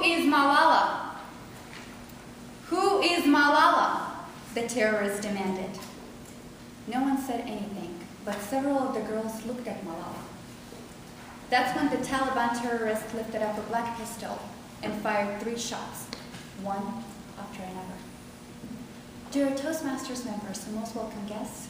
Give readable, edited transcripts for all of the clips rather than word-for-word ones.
is Malala? Who is Malala? The terrorists demanded. No one said anything, but several of the girls looked at Malala. That's when the Taliban terrorists lifted up a black pistol and fired 3 shots, one after another. Dear ToastMasters members and most welcome guests,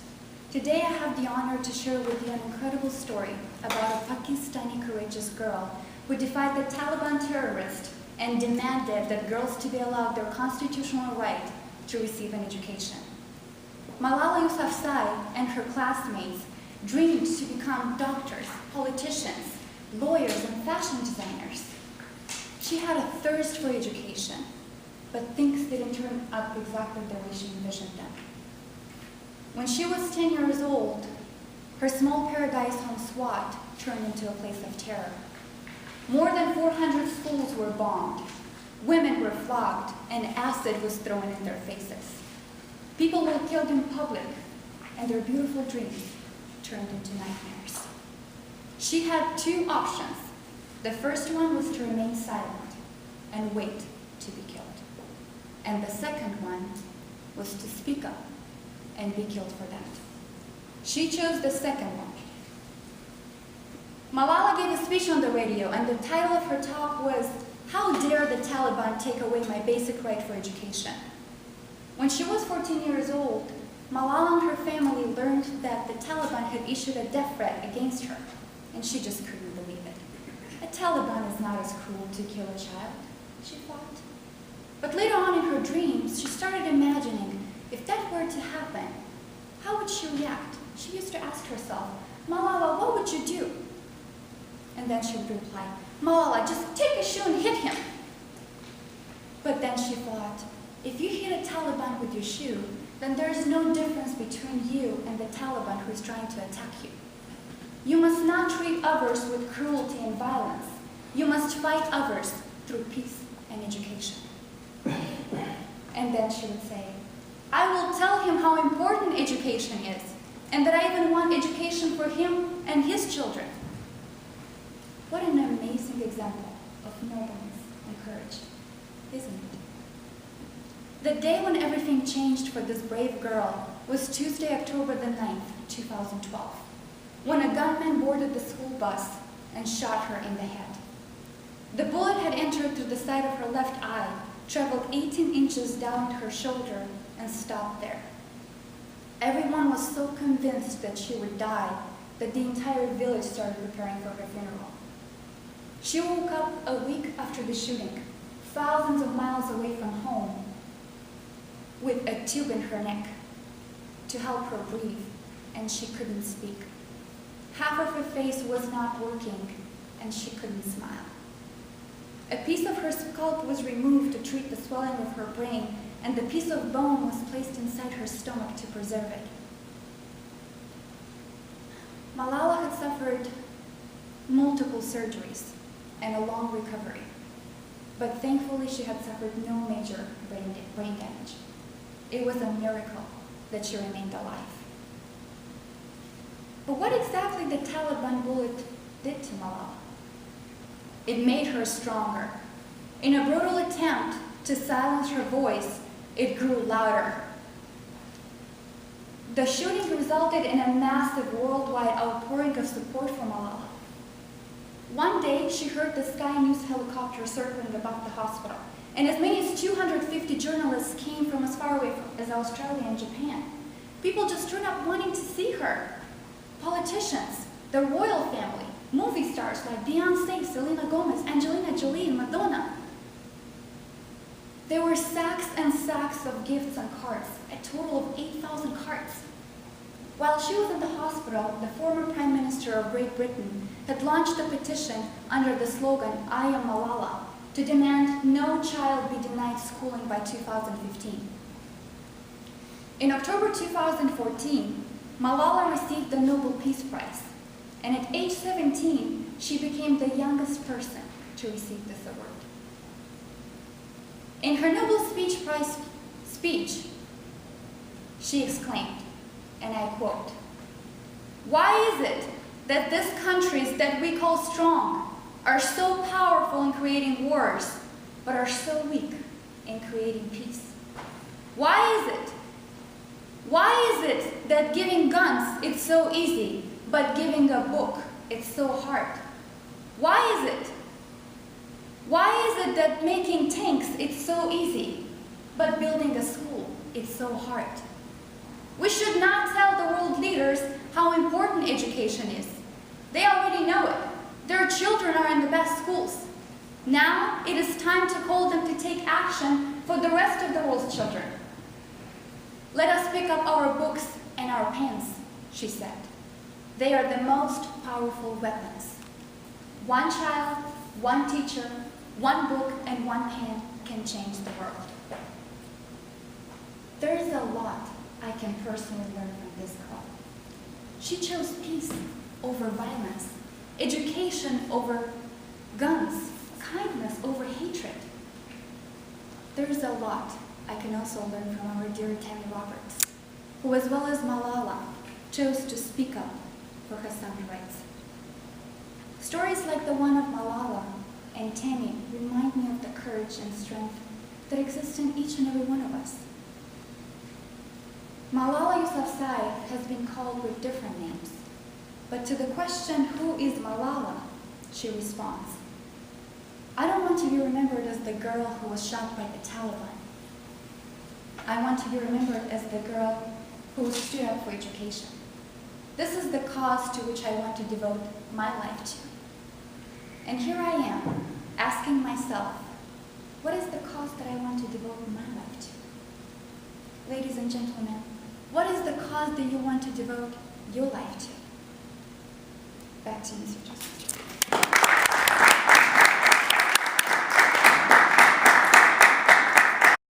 today I have the honor to share with you an incredible story about a Pakistani courageous girl who defied the Taliban terrorists and demanded that girls to be allowed their constitutional right to receive an education. Malala Yousafzai and her classmates dreamed to become doctors, politicians, lawyers, and fashion designers. She had a thirst for education, but things didn't turn out exactly the way she envisioned them. When she was 10 years old, her small paradise home Swat turned into a place of terror. More than 400 schools were bombed, women were flogged, and acid was thrown in their faces. People were killed in public, and their beautiful dreams turned into nightmares. She had 2 options. The first one was to remain silent and wait to be killed. And the second one was to speak up and be killed for that. She chose the second one. Malala gave a speech on the radio, and the title of her talk was, "How dare the Taliban take away my basic right for education?" When she was 14 years old, Malala and her family learned that the Taliban had issued a death threat against her, and she just couldn't believe it. A Taliban is not as cruel to kill a child, she thought. But later on in her dreams, she started imagining, if that were to happen, how would she react? She used to ask herself, "Malala, what would you do?" And then she would reply, "Malala, just take a shoe and hit him." But then she thought, if you hit a Taliban with your shoe, then there is no difference between you and the Taliban who is trying to attack you. You must not treat others with cruelty and violence. You must fight others through peace and education. And then she would say, "I will tell him how important education is, and that I even want education for him and his children." What an amazing example of nobleness and courage, isn't it? The day when everything changed for this brave girl was Tuesday, October the 9th, 2012, when a gunman boarded the school bus and shot her in the head. The bullet had entered through the side of her left eye, traveled 18 inches down her shoulder, and stopped there. Everyone was so convinced that she would die that the entire village started preparing for her funeral. She woke up a week after the shooting, thousands of miles away from home, with a tube in her neck to help her breathe, and she couldn't speak. Half of her face was not working, and she couldn't smile. A piece of her scalp was removed to treat the swelling of her brain, and the piece of bone was placed inside her stomach to preserve it. Malala had suffered multiple surgeries and a long recovery, but thankfully she had suffered no major brain damage. It was a miracle that she remained alive. But what exactly the Taliban bullet did to Malala? It made her stronger. In a brutal attempt to silence her voice, it grew louder. The shooting resulted in a massive worldwide outpouring of support for Malala. One day, she heard the Sky News helicopter circling above the hospital, and as many as 250 journalists came from as far away as Australia and Japan. People just turned up wanting to see her. Politicians, the royal family, movie stars like Beyonce, Selena Gomez, Angelina Jolie, and Madonna. There were sacks and sacks of gifts and cards, a total of 8,000 cards. While she was in the hospital, the former Prime Minister of Great Britain had launched a petition under the slogan, "I am Malala," to demand no child be denied schooling by 2015. In October 2014, Malala received the Nobel Peace Prize, and at age 17, she became the youngest person to receive this award. In her Nobel Prize speech, she exclaimed, and I quote, "Why is it that these countries that we call strong are so powerful in creating wars, but are so weak in creating peace? Why is it? Why is it that giving guns is so easy, but giving a book is so hard? Why is it? Why is it that making tanks is so easy, but building a school is so hard? We should not tell the world leaders how important education is. They already know it. Their children are in the best schools. Now it is time to call them to take action for the rest of the world's children. Let us pick up our books and our pens, she said. They are the most powerful weapons. One child, one teacher, one book, and one pen can change the world. There is a lot I can personally learn from this girl. She chose peace over violence, education over guns, kindness over hatred. There is a lot I can also learn from our dear Tammy Roberts, who, as well as Malala, chose to speak up for her son's rights. Stories like the one of Malala and Tammy remind me of the courage and strength that exist in each and every one of us. Malala Yousafzai has been called with different names, but to the question, who is Malala, she responds, I don't want to be remembered as the girl who was shot by the Taliban. I want to be remembered as the girl who stood up for education. This is the cause to which I want to devote my life to. And here I am, asking myself, what is the cause that I want to devote my life to? Ladies and gentlemen, what is the cause that you want to devote your life to? Back to you, Mr. Justice.